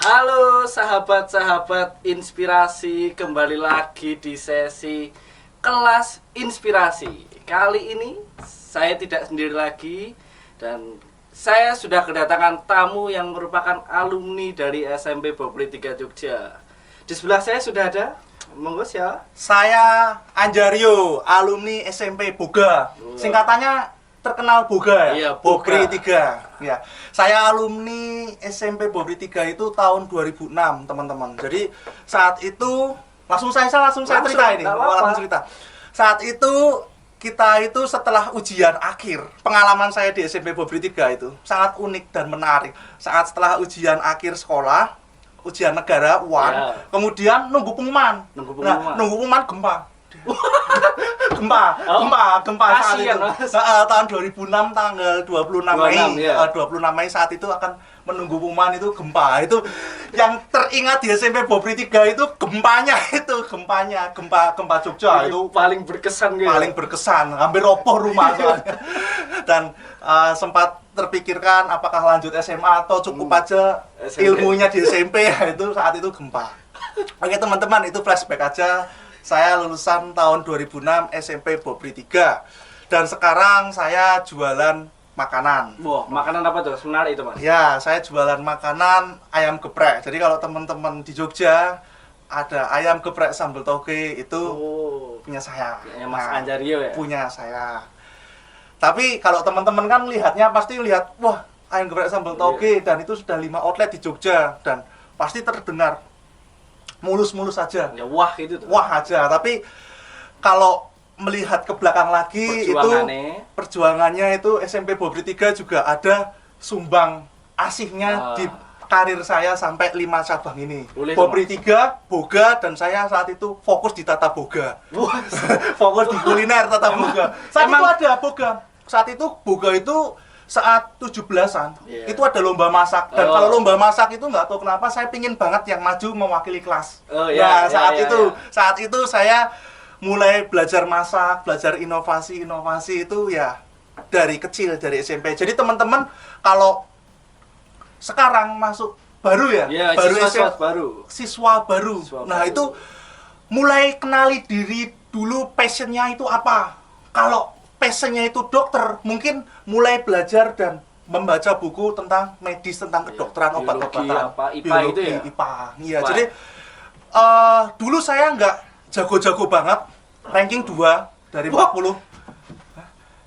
Halo sahabat-sahabat inspirasi, kembali lagi di sesi kelas inspirasi. Kali ini saya tidak sendiri lagi dan saya sudah kedatangan tamu yang merupakan alumni dari SMP Bobri 3 Jogja. Di sebelah saya sudah ada, monggo siapa? Saya Anjario, alumni SMP Boga. Singkatannya terkenal Boga ya? Iya, Boga. Bobri 3. Ya. Saya alumni SMP Bobri 3 itu tahun 2006, teman-teman. Jadi saat itu langsung saya cerita ini. Langsung cerita. Saat itu kita itu setelah ujian akhir, pengalaman saya di SMP Bobri 3 itu sangat unik dan menarik. Saat setelah ujian akhir sekolah, ujian negara UAN, Ya. Kemudian nunggu pengumuman. Nunggu pengumuman. Nunggu pengumuman gempa. gempa saat itu. Kasian, Mas. Tahun 2006 tanggal 26 Mei. 26, ya. 26 Mei saat itu akan menunggu pengumuman itu gempa. Itu yang teringat di SMP Bobri 3 itu gempa Jogja itu paling berkesan gitu. paling berkesan, hampir roboh rumah soalnya. Dan sempat terpikirkan apakah lanjut SMA atau cukup aja SMP. ilmunya di SMP. Itu saat itu gempa. Oke teman-teman, itu flashback aja. Saya lulusan tahun 2006 SMP Bobri 3 dan sekarang saya jualan makanan. Wah, makanan apa tuh? Menarik itu, Mas. Ya, saya jualan makanan ayam geprek. Jadi kalau teman-teman di Jogja ada ayam geprek sambal toge itu Oh, punya saya. punya Mas Anjario ya? Punya saya. Tapi kalau teman-teman kan lihatnya pasti lihat, wah, ayam geprek sambal toge dan itu sudah 5 outlet di Jogja dan pasti terdengar mulus-mulus saja. Ya wah itu tuh. Wah aja, tapi kalau melihat ke belakang lagi perjuangannya itu SMP Bobri 3 juga ada sumbang asihnya di karir saya sampai 5 cabang ini. Boleh, Bobri 3, Boga, dan saya saat itu fokus di tata boga. Wah, Fokus di kuliner tata boga. Saat itu ada boga. Saat itu boga itu saat 17-an, Yeah. itu ada lomba masak. Dan Oh. kalau lomba masak itu nggak tahu kenapa saya pingin banget yang maju mewakili kelas. Oh, ya, Nah, saat ya, itu, ya. saat itu saya mulai belajar masak, belajar inovasi itu ya dari kecil, dari SMP. Jadi teman-teman kalau sekarang masuk baru ya, ya baru siswa baru. siswa baru. Nah, itu mulai kenali diri dulu, passionnya itu apa. Kalau passionnya itu dokter, mungkin mulai belajar dan membaca buku tentang medis, tentang kedokteran, obat-obatan, IPA itu ya? IPA. Iya, Wah. jadi dulu saya nggak jago-jago banget, ranking 2 dari 40.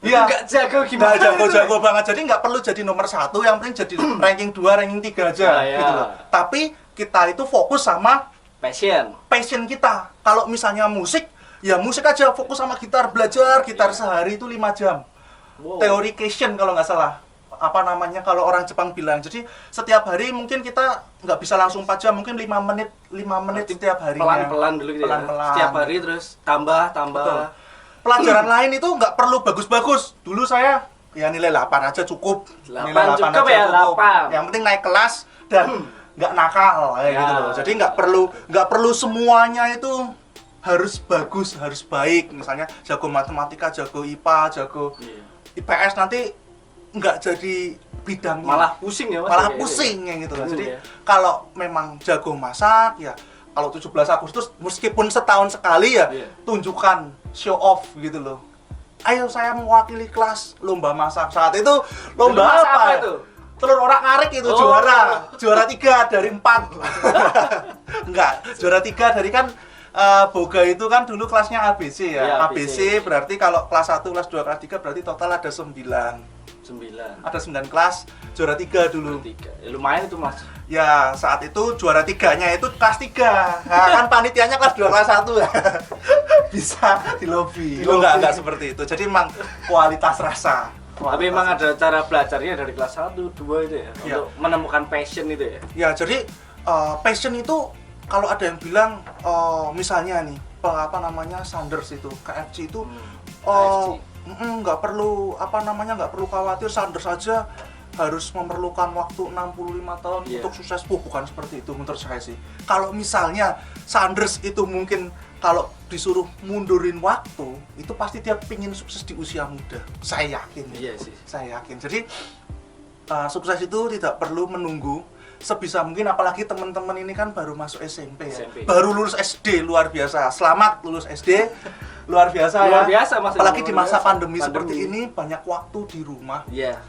Iya, Nggak jago gimana? nggak jago-jago banget, jadi nggak perlu jadi nomor 1, yang penting jadi ranking 2, ranking 3 aja, Ya, ya. gitu loh. Tapi kita itu fokus sama Passion kita. Kalau misalnya musik, ya musik aja, fokus sama gitar, belajar gitar sehari itu 5 jam. Wow. Theorication kalau nggak salah. Apa namanya kalau orang Jepang bilang. Jadi setiap hari mungkin kita nggak bisa langsung 4 jam, mungkin 5 menit setiap harinya. Pelan-pelan dulu gitu Pelan-pelan. ya. Setiap hari terus tambah. Betul. Pelajaran lain itu nggak perlu bagus-bagus. Dulu saya ya nilai 8 aja cukup. 8 Nilai cukup ya, 8. Yang penting naik kelas dan nggak nakal kayak Ya. gitu loh. Jadi nggak perlu semuanya itu harus bagus, harus baik. Misalnya jago matematika, jago IPA, jago IPS, nanti nggak jadi bidangnya. Malah pusing ya, Mas. Malah Kayak pusing yang gitu loh. Jadi Ya. kalau memang jago masak ya, kalau 17 Agustus meskipun setahun sekali ya, Iya. tunjukkan, show off gitu loh. Ayo saya mewakili kelas lomba masak. Saat itu lomba Masak apa? apa Ya? itu? Telur orak-arik itu Oh. juara 3 dari 4. Enggak, juara 3 dari kan Boga itu kan dulu kelasnya ABC ya. Iya, ABC berarti kalau kelas 1, kelas 2, kelas 3 berarti total ada 9. 9. Ada 9 kelas, juara 3 dulu. 3. Ya, lumayan itu, Mas. Ya, saat itu juara 3-nya itu kelas 3. Nah, kan panitianya kelas 2, kelas 1. Bisa di lobby. Oh, enggak seperti itu. Jadi memang kualitas rasa. Tapi memang ada cara belajarnya dari kelas 1, 2 itu ya, Iya. untuk menemukan passion itu ya. Ya, jadi passion itu kalau ada yang bilang misalnya nih, apa namanya Sanders itu, KFC itu KFC. nggak perlu nggak perlu khawatir, Sanders saja harus memerlukan waktu 65 tahun Iya. untuk sukses. Bukan seperti itu menurut saya sih. Kalau misalnya Sanders itu mungkin kalau disuruh mundurin waktu, itu pasti dia pingin sukses di usia muda. Saya yakin. Iya sih. Saya yakin. Jadi sukses itu tidak perlu menunggu sebisa mungkin, apalagi teman-teman ini kan baru masuk SMP ya. SMP. Baru lulus SD, luar biasa. Selamat lulus SD. Luar biasa Luar ya. biasa, Mas. Apalagi di masa Biasa. pandemi seperti ini, banyak waktu di rumah. Iya.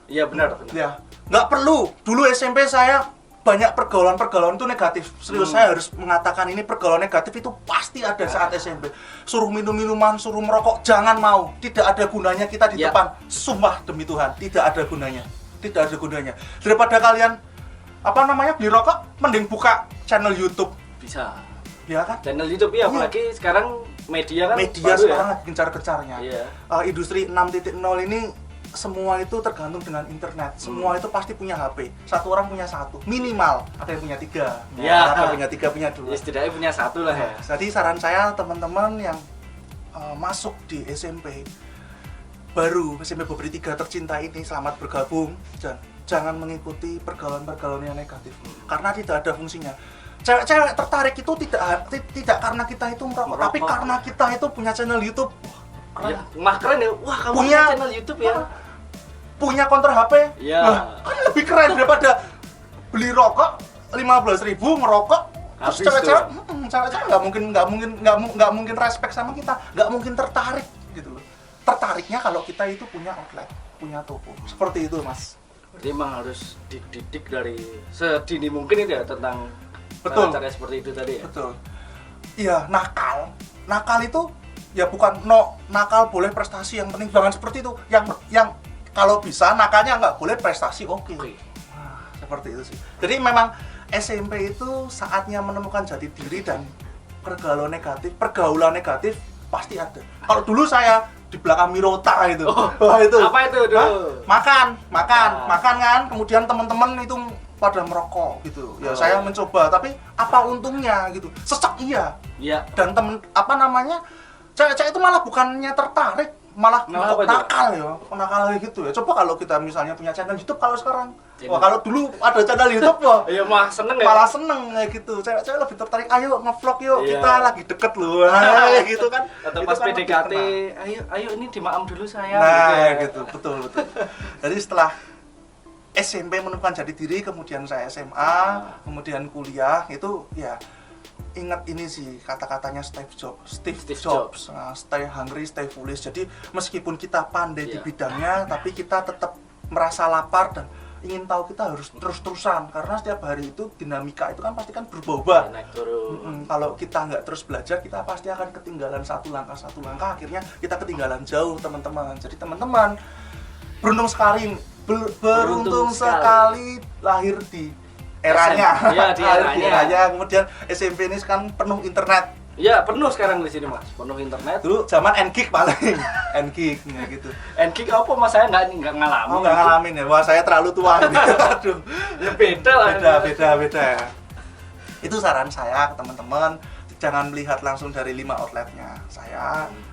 Iya benar. Ya, nggak perlu. Dulu SMP saya banyak pergaulan-pergaulan itu negatif. Serius, saya harus mengatakan ini pergaulan negatif itu pasti ada saat SMP. Suruh minum-minuman, suruh merokok, jangan mau. Tidak ada gunanya kita di Ya. depan. Sumpah demi Tuhan, tidak ada gunanya. Tidak ada gunanya. Daripada kalian beli rokok, mending buka channel YouTube. Bisa. Ya kan? Channel YouTube ya, apalagi sekarang media kan Media baru sekarang ya. lagi gencar-gencarnya. Iya. Industri 6.0 ini semua itu tergantung dengan internet. Semua itu pasti punya HP. Satu orang punya satu, minimal. Ada yang punya 3. Ya. Ada yang punya 3, punya 2. Ya, setidaknya punya satu lah ya. Jadi saran saya teman-teman yang masuk di SMP baru, SMP Bobri 3 tercinta ini, selamat bergabung. Jangan mengikuti pergaulan-pergaulan yang negatif karena tidak ada fungsinya. Cewek-cewek tertarik itu tidak karena kita itu merokok, tapi karena kita itu punya channel YouTube. Ya, keren ya. Wah, kamu Punya punya channel YouTube ya. Punya counter HP. Iya. Nah, kan lebih keren daripada beli rokok 15.000 ngerokok. Terus Habis cewek-cewek nggak mungkin respect sama kita, nggak mungkin tertarik gitu loh. Tertariknya kalau kita itu punya outlet, punya toko. Seperti itu, Mas. Berarti emang harus dididik dari sedini mungkin itu ya tentang Betul. cara seperti itu tadi ya. Betul. Iya, nakal itu ya bukan nakal boleh prestasi, yang penting jangan seperti itu. Yang kalau bisa nakalnya nggak boleh prestasi, oke. Nah, seperti itu sih. Jadi memang SMP itu saatnya menemukan jati diri, dan pergaulan negatif pasti ada. Kalau dulu saya di belakang Mirota itu. Wah, itu. Apa itu dulu? Makan kan, kemudian teman-teman itu pada merokok gitu. Ya saya mencoba, tapi apa untungnya gitu. Sesek iya. Iya. Dan cewek-cewek itu malah bukannya tertarik, malah nakal gitu ya. Coba kalau kita misalnya punya channel YouTube kalau sekarang. Wah, kalau dulu ada channel YouTube wah. Iya, malah seneng ya. Malah seneng kayak gitu. Cewek-cewek lebih tertarik, ayo nge-vlog yuk, Iya. kita lagi deket loh. Kayak gitu kan. Atau Itu pas kan lebih PDKT, tenang. ayo ini dimaam dulu saya. Nah, gitu, betul. Jadi setelah SMP menemukan jati diri, kemudian saya SMA, kemudian kuliah, itu ya ingat ini sih kata-katanya Steve Jobs. Nah, stay hungry, stay foolish. Jadi meskipun kita pandai di bidangnya, tapi kita tetap merasa lapar dan ingin tahu, kita harus terus-terusan, karena setiap hari itu dinamika itu kan pasti kan berubah-ubah. Naik turun. Kalau kita nggak terus belajar, kita pasti akan ketinggalan satu langkah, akhirnya kita ketinggalan jauh, teman-teman. Jadi teman-teman beruntung sekali lahir di eranya. Iya, di eranya. Kemudian SMP ini kan penuh internet. Iya, penuh sekarang di sini, Mas. Penuh internet. Dulu zaman N-Gig paling. N-Gig ya gitu. N-Gig apa, Mas? Saya nggak ngalamin. Oh, nggak ngalamin ya. Wah, saya terlalu tua. Aduh. Ya beda lah. Beda. Itu saran saya ke teman-teman, jangan melihat langsung dari 5 outletnya.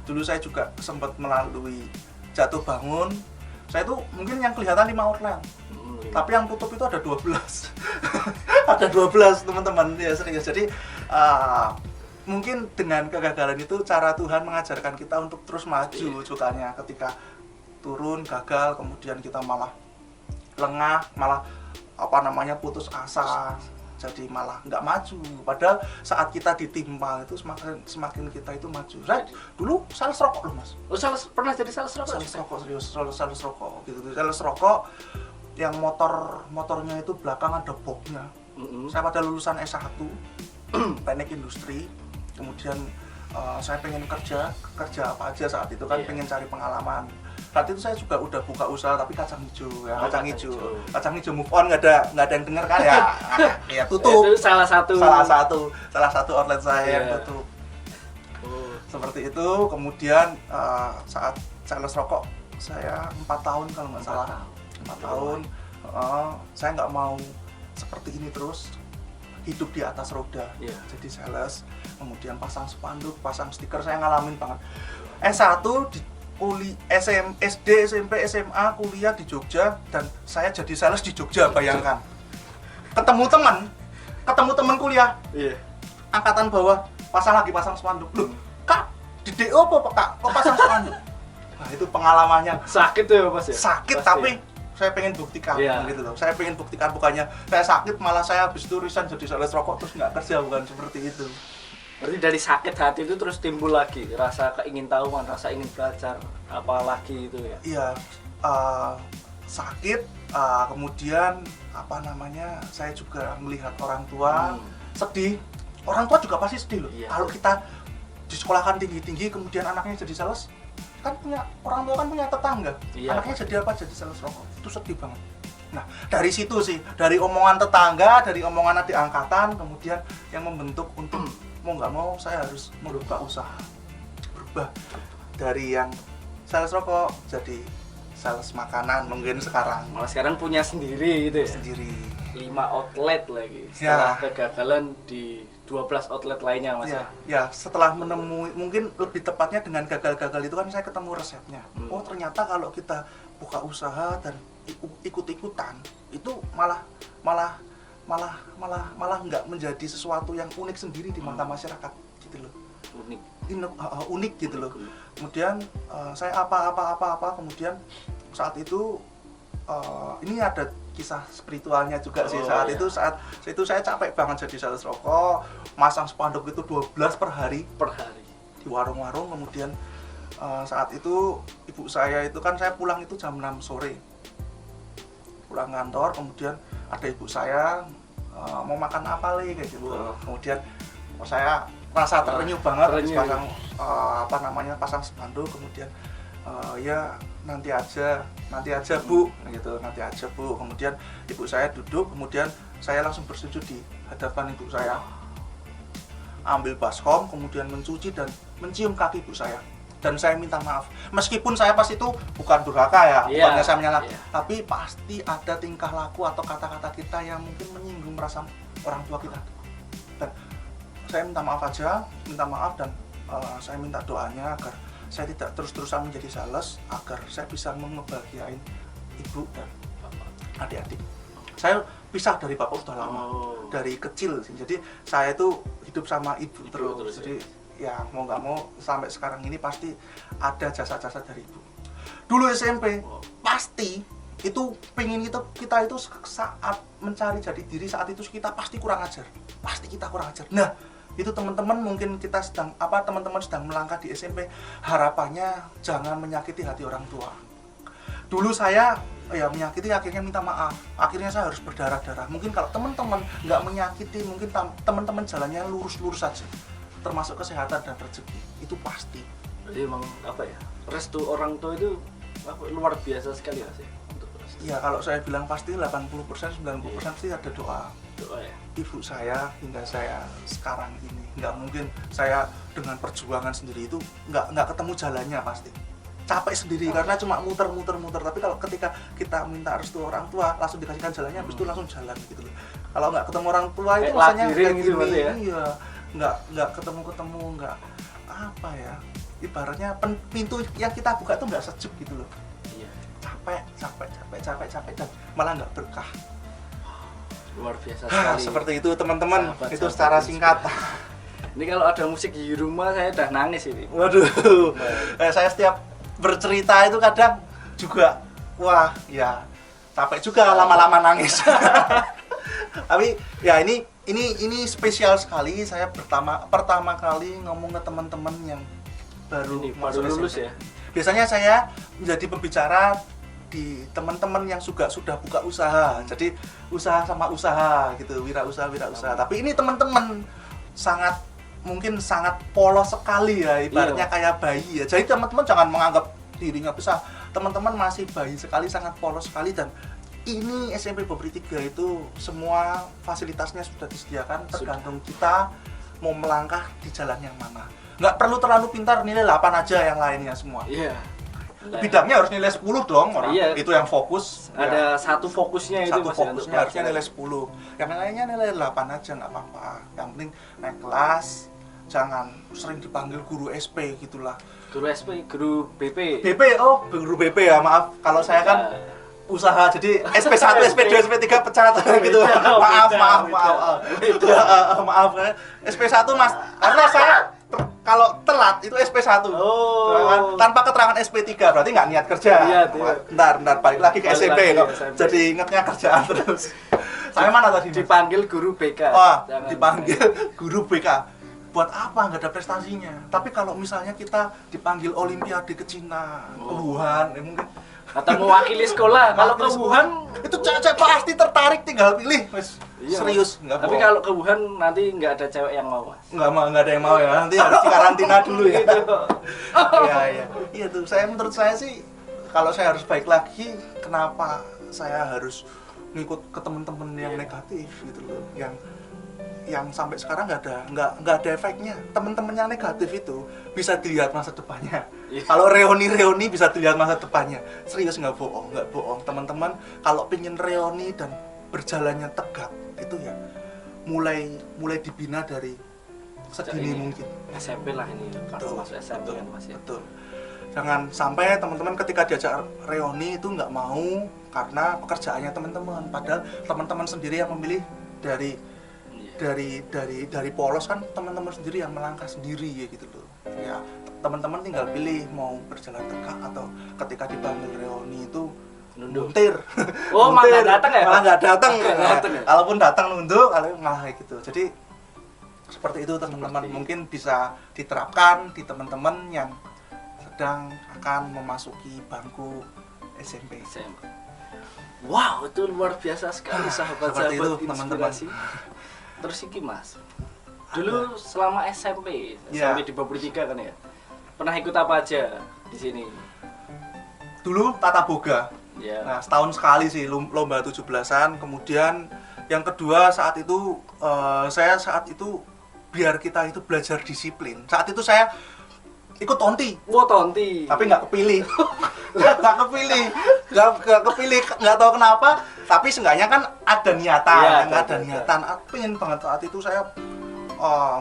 Dulu saya juga sempat melalui jatuh bangun. Saya tuh mungkin yang kelihatan 5 outlet. Tapi yang tutup itu ada 12. Ada 12, teman-teman. Ya serius. Jadi mungkin dengan kegagalan itu cara Tuhan mengajarkan kita untuk terus maju. Cukanya ketika turun gagal, kemudian kita malah lengah, malah putus asa, jadi malah nggak maju. Padahal saat kita ditimpa itu semakin kita itu maju. Saya dulu sales rokok loh, Mas. Oh, pernah jadi sales rokok? Sales rokok, serius, sales rokok gitu. Sales rokok yang motornya itu belakang ada boxnya. Saya pada lulusan S1 teknik industri, kemudian saya pengen kerja apa aja saat itu kan, pengen cari pengalaman. Saat itu saya juga udah buka usaha tapi kacang hijau ya, kacang hijau move on, nggak ada yang denger kan ya. Ya tutup. Itu salah satu outlet saya yang tutup. Seperti itu. Kemudian saat sales rokok saya 4 tahun kalau nggak salah. 4 tahun. Saya nggak mau seperti ini terus, hidup di atas roda. Jadi sales, kemudian pasang spanduk, pasang stiker, saya ngalamin banget. S1 di SD, SMP, SMA, kuliah di Jogja, dan saya jadi sales di Jogja, bayangkan. Ketemu teman kuliah. Angkatan bawah, pasang spanduk. Loh, Kak, di DO apa Kak? Kok pasang spanduk? Nah, itu pengalamannya. Sakit tuh ya, Mas ya? Sakit, pasti. tapi saya pengen buktikan gitu loh. Saya pengen buktikan, bukannya saya sakit malah saya habis itu resign jadi sales rokok terus nggak kerja, bukan seperti itu. Berarti dari sakit hati itu terus timbul lagi rasa keingintahuan, rasa ingin belajar apalagi itu ya? Iya, sakit, kemudian apa namanya, saya juga melihat orang tua sedih. Orang tua juga pasti sedih loh. Kalau kita disekolahkan tinggi-tinggi kemudian anaknya jadi sales, kan punya orang tua kan punya tetangga, anaknya jadi apa, jadi sales rokok, itu sedih banget. Nah dari situ sih, dari omongan tetangga, dari omongan adik angkatan, kemudian yang membentuk untuk mau nggak mau saya harus merubah usaha, berubah dari yang sales rokok jadi sales makanan mungkin sekarang. Malah sekarang punya sendiri gitu ya? Sendiri. 5 outlet lagi setelah kegagalan di 12 outlet lainnya Mas ya, setelah menemui, mungkin lebih tepatnya dengan gagal-gagal itu kan saya ketemu resepnya. Oh ternyata kalau kita buka usaha dan ikut-ikutan itu malah nggak menjadi sesuatu yang unik sendiri di mata masyarakat gitu loh. Unik gitu loh. Kemudian saya apa kemudian saat itu ini ada kisah spiritualnya juga sih. Saat itu saya capek banget jadi sales rokok, masang spanduk itu 12 per hari di warung-warung. Kemudian saat itu ibu saya itu kan, saya pulang itu jam 6 sore pulang kantor, kemudian ada ibu saya mau makan apa lagi kayak gitu. Kemudian saya rasa terenyuh banget pasang spanduk, kemudian ya nanti aja bu gitu, nanti aja bu. Kemudian ibu saya duduk, kemudian saya langsung bersujud di hadapan ibu saya, ambil baskom, kemudian mencuci dan mencium kaki ibu saya, dan saya minta maaf. Meskipun saya pas itu bukan durhaka ya, bukannya saya menyalahkan, tapi pasti ada tingkah laku atau kata-kata kita yang mungkin menyinggung perasaan orang tua kita. Dan saya minta maaf dan saya minta doanya agar saya tidak terus-terusan menjadi sales, agar saya bisa membahagiain ibu dan adik-adik. Saya pisah dari bapak udah lama, dari kecil sih. Jadi saya itu hidup sama ibu terus. Jadi ya mau nggak mau sampai sekarang ini pasti ada jasa-jasa dari ibu. Dulu SMP pasti itu pengen kita itu saat mencari jati diri, saat itu kita pasti kurang ajar. Nah itu teman-teman mungkin teman-teman sedang melangkah di SMP, harapannya jangan menyakiti hati orang tua. Dulu saya menyakiti, akhirnya minta maaf, akhirnya saya harus berdarah-darah. Mungkin kalau teman-teman nggak menyakiti, mungkin teman-teman jalannya lurus-lurus saja, termasuk kesehatan dan rezeki, itu pasti. Jadi emang restu orang tua itu luar biasa sekali ya sih untuk restu. Ya kalau saya bilang pasti 80%, 90% pasti ada doa ya. Ibu saya hingga saya sekarang ini, nggak mungkin saya dengan perjuangan sendiri itu nggak ketemu jalannya, pasti capek sendiri karena cuma muter. Tapi kalau ketika kita minta restu orang tua, langsung dikasihkan jalannya, habis itu langsung jalan gitu loh. Kalau nggak ketemu orang tua itu rasanya kayak gini ya? Iya, nggak ketemu, nggak apa ya, ibaratnya pintu yang kita buka tuh nggak sejuk gitu loh. Iya. Capek dan malah nggak berkah. Luar biasa sekali. Seperti itu teman-teman, itu secara singkat. Ini kalau ada musik di rumah saya udah nangis ini. Waduh, saya setiap bercerita itu kadang juga, wah ya capek juga lama-lama nangis. Tapi ya ini spesial sekali, saya pertama kali ngomong ke teman-teman yang baru lulus ya. Biasanya saya menjadi pembicara di teman-teman yang sudah buka usaha, jadi usaha sama usaha gitu, wirausaha. Tapi ini teman-teman mungkin sangat polos sekali ya, ibaratnya kayak bayi ya. Jadi teman-teman jangan menganggap dirinya besar, teman-teman masih bayi sekali, sangat polos sekali. Dan ini SMP Bobri 3 itu semua fasilitasnya sudah disediakan, tergantung kita mau melangkah di jalan yang mana. Nggak perlu terlalu pintar, nilai 8 aja yang lainnya semua. Bidangnya harus nilai 10 dong orang. Itu yang fokus. Ada satu fokusnya itu. Satu fokusnya harusnya nilai 10. Yang lainnya nilai 8 aja nggak apa-apa. Yang penting naik kelas, jangan sering dipanggil guru SP gitulah. Guru SP, guru BP. Guru BP ya, maaf. Kalau saya kan usaha, jadi SP1, SP2, SP3 pecat gitu. Maaf. SP1 Mas, karena saya kalau telat itu SP1. Tanpa keterangan SP3 berarti nggak niat kerja. Iya. Bentar balik lagi ke SMP kok. Jadi ingetnya kerjaan terus. Saya mana tadi? Dipanggil guru BK. Dipanggil guru BK. Buat apa? Nggak ada prestasinya. Tapi kalau misalnya kita dipanggil Olimpiade ke Cina, ke Wuhan, mungkin atau mewakili sekolah. Kalau ke Wuhan itu cewek pasti tertarik, tinggal pilih. Iya, serius, nggak tapi kalau ke Wuhan nanti nggak ada cewek yang mau, Mas. Nggak ada yang mau ya. Nanti harus dikarantina dulu ya. Iya tuh. Menurut saya sih, kalau saya harus baik lagi, kenapa saya harus ngikut ke teman-teman yang negatif gitu loh, yang sampai sekarang nggak ada efeknya. Teman-teman yang negatif itu bisa dilihat masa depannya. Kalau reuni bisa dilihat masa depannya. Serius, nggak bohong. Teman-teman kalau pengen reuni dan berjalannya tegak itu ya mulai dibina dari sedini mungkin. SMP lah ini, kalau masuk SMP kan Mas ya. Betul. Jangan sampai teman-teman ketika diajak reuni itu nggak mau karena pekerjaannya teman-teman. Padahal teman-teman sendiri yang memilih dari polos kan, teman-teman sendiri yang melangkah sendiri ya gitu loh. Ya, teman-teman tinggal pilih mau berjalan tegak atau ketika dipanggil reuni itu nundur. Malah nggak datang ya? Malah nggak datang. Kalaupun datang nunduk, kalau malah gitu. Jadi seperti itu teman-teman, mungkin bisa diterapkan di teman-teman yang sedang akan memasuki bangku SMP. Wow, itu luar biasa sekali sahabat-sahabat inspirasi. Terus iki Mas, dulu selama SMP sampai di Babur 3 kan ya, pernah ikut apa aja di sini? Dulu Tata Boga. Nah, setahun sekali sih lomba 17-an. Kemudian yang kedua saat itu saat itu biar kita itu belajar disiplin. Saat itu saya ikut tonti. Tonti. Tapi nggak kepilih. nggak kepilih, nggak tahu kenapa. Tapi seenggaknya kan ada niatan, ada niatan. Pengen banget saat itu saya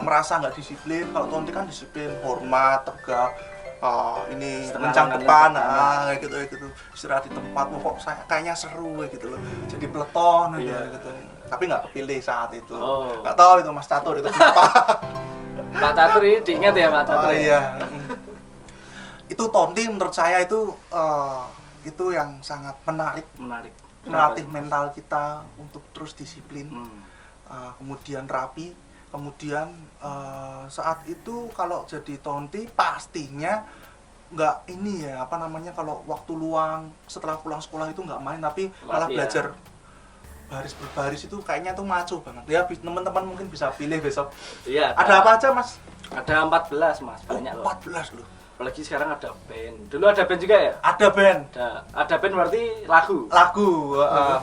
merasa nggak disiplin. Kalau tonti kan disiplin, hormat, tegak. Ini rencang depan, kayak gitu. Istirahat di tempat, kok saya kayaknya seru gitu loh. Jadi peleton gitu. Tapi nggak kepilih saat itu. Nggak tahu itu Mas Catur itu kenapa. Pak Catur ini diingat ya Pak Catur. Iya. Itu tonti menurut saya itu yang sangat menarik. Melatih mental kita untuk terus disiplin. Kemudian rapi. Kemudian saat itu kalau jadi tonti pastinya nggak ini ya, kalau waktu luang setelah pulang sekolah itu nggak main, tapi malah belajar baris berbaris. Itu kayaknya tuh maco banget ya. Teman-teman mungkin bisa pilih besok. Iya. Ada apa aja Mas? Ada 14 Mas, banyak loh. 14 loh. Apalagi sekarang ada band. Dulu ada band juga ya? Ada band. Ada band berarti lagu.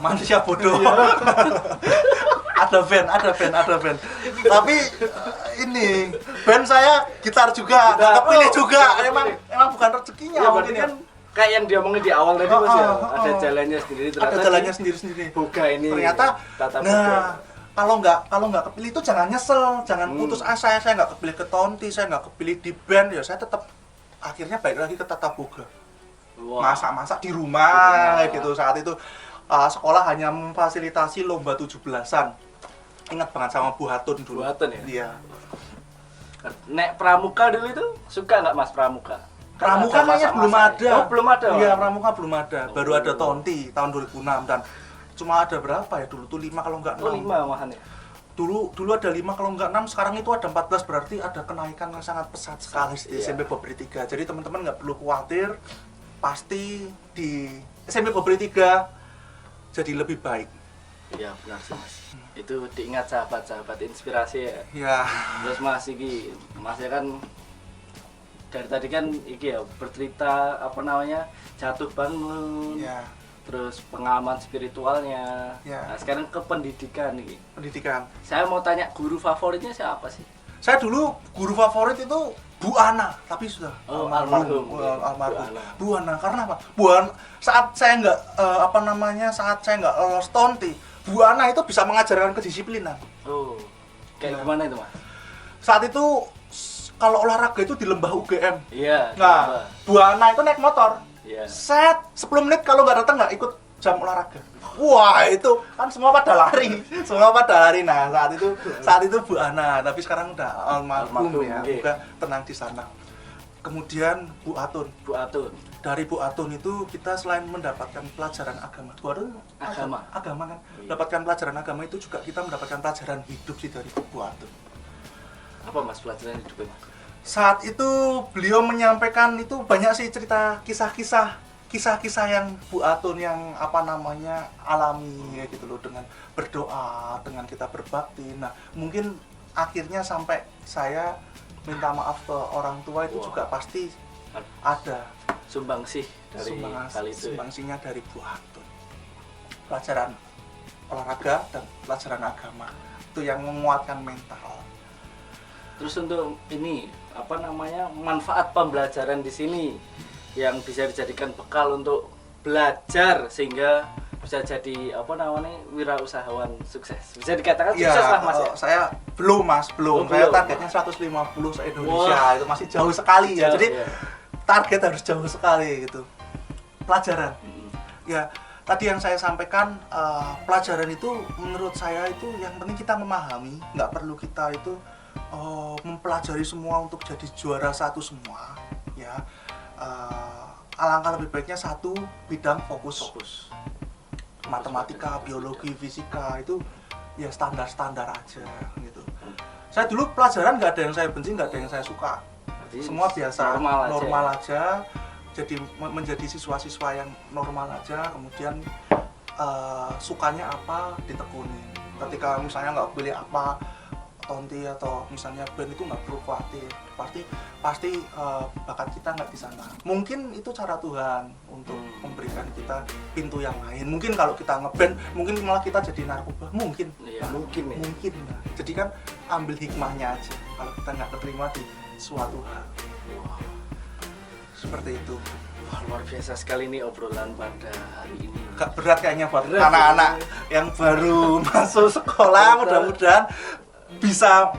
Manusia bodoh. Ada band. Tapi ini band saya gitar juga, nggak kepilih juga. Emang bukan rezekinya. Ya, berarti kan kayak yang diomongin di awal tadi Mas ya. Ada jalannya sendiri. Ada jalannya sendiri. Boga ini. Ternyata. Kalau nggak kepilih itu jangan nyesel, jangan putus asa. Saya nggak kepilih ke tonti, saya nggak kepilih di band, ya saya tetap akhirnya balik lagi ke Tata Boga. Masak-masak di rumah gitu. Saat itu sekolah hanya memfasilitasi lomba 17-an. Ingat banget sama Bu Hatun dulu. Bu Hatun ya? Iya. Nek pramuka dulu itu suka nggak Mas pramuka? Pramuka kayaknya belum ada. Belum ada. Iya, pramuka belum ada. Baru ada tonti tahun 2006 dan cuma ada berapa ya dulu tuh 5 kalau nggak 6. 5 malahan ya. Dulu ada 5 kalau nggak 6, sekarang itu ada 14, berarti ada kenaikan yang sangat pesat sekali di SMP Babri 3. Jadi teman-teman nggak perlu khawatir, pasti di SMP Babri 3 jadi lebih baik. Iya benar sih Mas. Itu diingat sahabat-sahabat inspirasi ya. Iya. Terus Mas iki, Mas ya kan dari tadi kan iki ya bercerita jatuh bangun. Iya. Terus pengalaman spiritualnya. Ya. Nah, sekarang ke pendidikan nih. Pendidikan. Saya mau tanya guru favoritnya siapa sih? Saya dulu guru favorit itu Bu Ana, tapi sudah almarhum. Bu Ana, karena apa? Bu Ana saat saya nggak lolos tonti, Bu Ana itu bisa mengajarkan kedisiplinan. Kayak gimana itu Mas? Saat itu kalau olahraga itu di lembah UGM. Iya. Nah, Bu Ana itu naik motor. Iya. Set 10 menit kalau nggak datang nggak ikut jam olahraga. Wah, itu kan semua pada lari. Nah, saat itu Bu Ana, tapi sekarang udah almarhum ya, juga tenang di sana. Kemudian Bu Atun. Dari Bu Atun itu kita selain mendapatkan pelajaran agama. Bu Atun agama kan. Mendapatkan pelajaran agama itu juga kita mendapatkan pelajaran hidup sih dari Bu Atun. Apa Mas pelajaran hidupnya? Saat itu beliau menyampaikan itu banyak sih cerita kisah-kisah yang Bu Atun yang alami ya gitu loh, dengan berdoa, dengan kita berbakti. Nah, mungkin akhirnya sampai saya minta maaf ke orang tua itu juga pasti ada sumbangsih dari hal itu. Sumbangsinya dari Bu Atun. Pelajaran olahraga dan pelajaran agama itu yang menguatkan mental. Terus untuk ini manfaat pembelajaran di sini yang bisa dijadikan bekal untuk belajar sehingga bisa jadi wirausahawan sukses. Bisa dikatakan sukses lah Mas ya? Saya belum. Saya targetnya 150 se-Indonesia. Itu masih jauh sekali ya. Jadi target harus jauh sekali gitu. Pelajaran. Ya, tadi yang saya sampaikan, pelajaran itu menurut saya itu yang penting kita memahami, nggak perlu kita itu mempelajari semua untuk jadi juara satu semua ya. Alangkah lebih baiknya satu bidang fokus. Matematika, biologi, fisika itu ya standar aja gitu. Saya dulu pelajaran nggak ada yang saya benci, nggak ada yang saya suka. Semua biasa, normal aja. Jadi menjadi siswa-siswa yang normal aja. Kemudian sukanya apa ditekuni. Ketika misalnya nggak pilih apa, tonti atau misalnya band, itu nggak perlu khawatir. Pasti bakat kita nggak di sana. Mungkin itu cara Tuhan untuk memberikan kita pintu yang lain. Mungkin kalau kita ngeband, mungkin malah kita jadi narkoba. Mungkin. Nah, jadi kan ambil hikmahnya aja. Kalau kita nggak keterima di suatu hal. Seperti itu. Wah, luar biasa sekali nih obrolan pada hari ini. Gak berat kayaknya buat anak-anak yang baru masuk sekolah. Mudah-mudahan bisa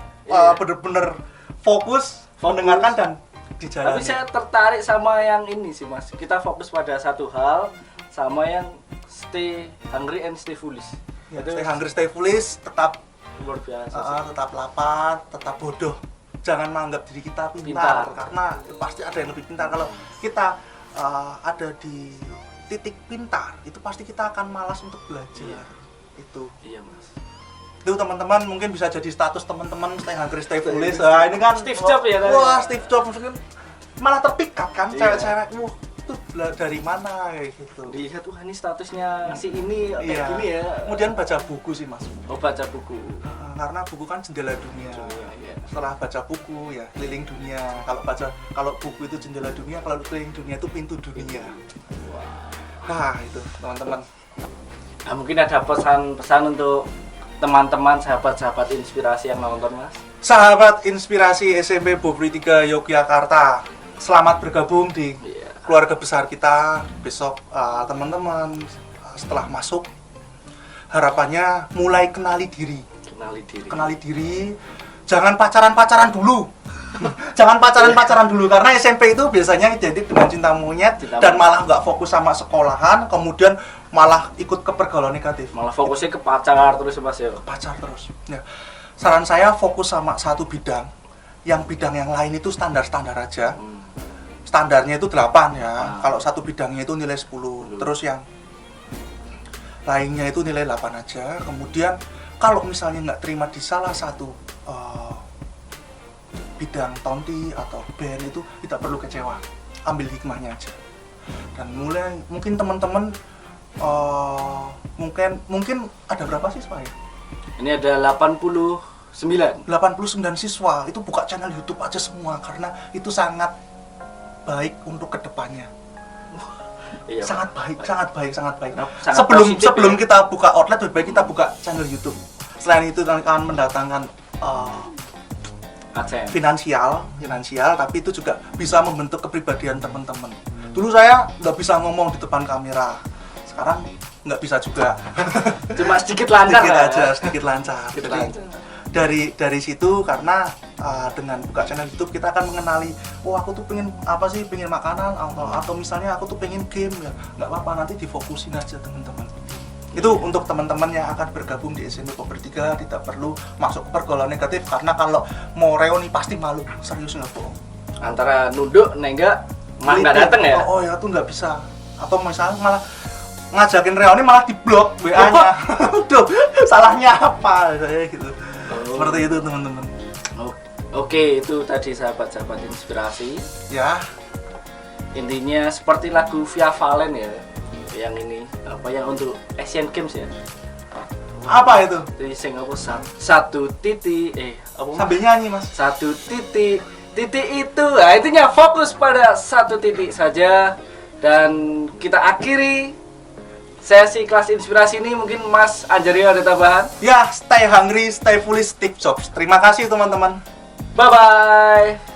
benar-benar fokus mendengarkan dan dijalani. Tapi saya tertarik sama yang ini sih Mas. Kita fokus pada satu hal, sama yang stay hungry and stay foolish. Ya, stay hungry, stay foolish, tetap luar biasa. Tetap lapar, tetap bodoh. Jangan menganggap diri kita pintar. Karena pasti ada yang lebih pintar. Kalau kita ada di titik pintar, itu pasti kita akan malas untuk belajar. Itu. Iya Mas. Itu teman-teman mungkin bisa jadi status teman-teman stay hungry, stay foolish. Nah, ini kan Steve Jobs ya. Wah, Steve Jobs mungkin malah terpikat kan cewek-cewek. Wah, itu dari mana kayak gitu. Lihat wah ini statusnya si ini kayak gini ya. Kemudian baca buku sih Mas. Oh, baca buku. Karena buku kan jendela dunia. Setelah baca buku ya keliling dunia. Kalau buku itu jendela dunia, kalau keliling dunia itu pintu dunia. Nah, itu teman-teman. Nah, mungkin ada pesan-pesan untuk teman-teman sahabat-sahabat inspirasi yang nonton Mas. Sahabat inspirasi SMP Bobri 3 Yogyakarta, selamat bergabung di keluarga besar kita. Besok teman-teman setelah masuk, harapannya mulai kenali diri. Jangan pacaran dulu. Jangan pacaran dulu, karena SMP itu biasanya identik dengan cinta monyet dan malah nggak fokus sama sekolahan, kemudian malah ikut ke pergaulan negatif. Malah fokusnya ke pacar terus Mas ya. Pacar terus. Ya. Saran saya fokus sama satu bidang. Yang bidang yang lain itu standar-standar aja. Standarnya itu 8 ya. Kalau satu bidangnya itu nilai 10. Terus yang lainnya itu nilai 8 aja. Kemudian kalau misalnya nggak terima di salah satu bidang tonti atau band, itu tidak perlu kecewa, ambil hikmahnya aja. Dan mulai mungkin teman-teman mungkin ada berapa siswa ya? Ini ada 89 siswa. Itu buka channel YouTube aja semua, karena itu sangat baik untuk kedepannya. Iya, sangat baik. Nah, sebelum kita buka outlet, lebih baik kita buka channel YouTube. Selain itu akan mendatangkan finansial, tapi itu juga bisa membentuk kepribadian teman-teman. Dulu saya nggak bisa ngomong di depan kamera, sekarang nggak bisa juga. Cuma sedikit lancar. Sedikit lancar. Jadi dari situ, karena dengan buka channel YouTube kita akan mengenali, oh aku tuh pengen apa sih, pengen makanan atau misalnya aku tuh pengen game ya, nggak apa-apa, nanti difokusin aja teman-teman. Itu untuk teman-teman yang akan bergabung di SMP Bogor 3 tidak perlu masuk ke pergaulan negatif, karena kalau mau reuni pasti malu, serius nggak bohong. Antara nunduk, nenggak, mah nggak dateng ya? Oh ya tuh nggak bisa, atau misalnya malah ngajakin reuni malah diblok WA-nya. Duh, salahnya apa saya gitu. Seperti itu teman-teman. Oke, itu tadi sahabat-sahabat inspirasi. Ya. Intinya seperti lagu Via Valen ya. Yang ini apa yang untuk Asian Games ya? Apa itu? Jadi sing apa satu titik apa sambil nyanyi Mas. Satu titik itu. Nah, intinya fokus pada satu titik saja dan kita akhiri sesi kelas inspirasi ini. Mungkin Mas Anjario ada tambahan? Ya, stay hungry, stay foolish, Steve Jobs. Terima kasih teman-teman. Bye bye.